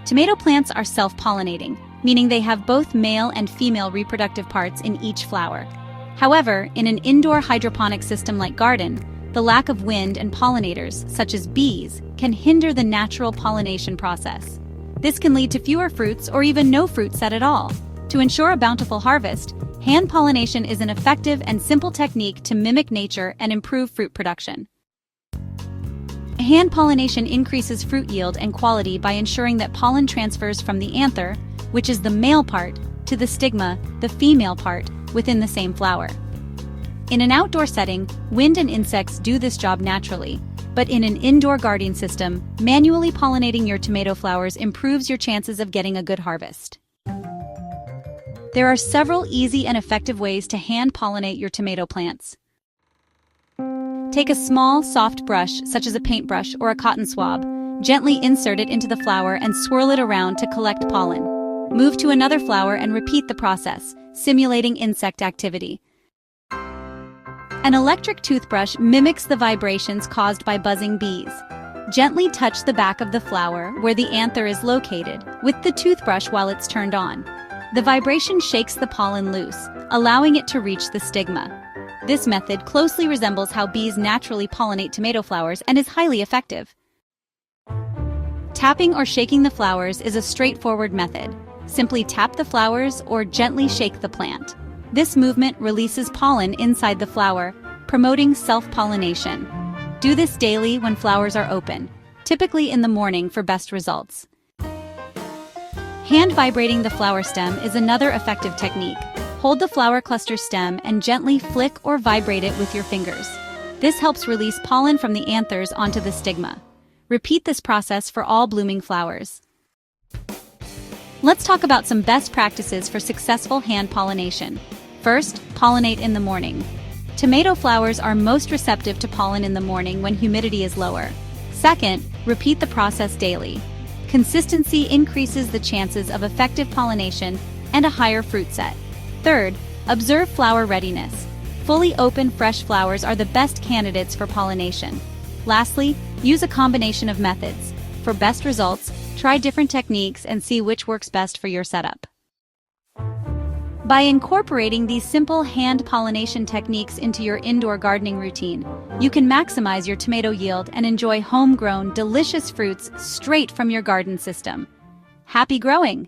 Tomato plants are self-pollinating, meaning they have both male and female reproductive parts in each flower. However, in an indoor hydroponic system like garden, the lack of wind and pollinators, such as bees, can hinder the natural pollination process. This can lead to fewer fruits or even no fruit set at all. To ensure a bountiful harvest, hand pollination is an effective and simple technique to mimic nature and improve fruit production. Hand pollination increases fruit yield and quality by ensuring that pollen transfers from the anther, which is the male part, to the stigma, the female part, within the same flower. In an outdoor setting, wind and insects do this job naturally, but in an indoor gardening system, manually pollinating your tomato flowers improves your chances of getting a good harvest. There are several easy and effective ways to hand pollinate your tomato plants. Take a small, soft brush, such as a paintbrush or a cotton swab, gently insert it into the flower and swirl it around to collect pollen. Move to another flower and repeat the process, simulating insect activity. An electric toothbrush mimics the vibrations caused by buzzing bees. Gently touch the back of the flower where the anther is located with the toothbrush while it's turned on. The vibration shakes the pollen loose, allowing it to reach the stigma. This method closely resembles how bees naturally pollinate tomato flowers and is highly effective. Tapping or shaking the flowers is a straightforward method. Simply tap the flowers or gently shake the plant. This movement releases pollen inside the flower, promoting self-pollination. Do this daily when flowers are open, typically in the morning for best results. Hand vibrating the flower stem is another effective technique. Hold the flower cluster stem and gently flick or vibrate it with your fingers. This helps release pollen from the anthers onto the stigma. Repeat this process for all blooming flowers. Let's talk about some best practices for successful hand pollination. First, pollinate in the morning. Tomato flowers are most receptive to pollen in the morning when humidity is lower. Second, repeat the process daily. Consistency increases the chances of effective pollination and a higher fruit set. Third, observe flower readiness. Fully open, fresh flowers are the best candidates for pollination. Lastly, use a combination of methods. For best results, try different techniques and see which works best for your setup. By incorporating these simple hand pollination techniques into your indoor gardening routine, you can maximize your tomato yield and enjoy homegrown, delicious fruits straight from your garden system. Happy growing!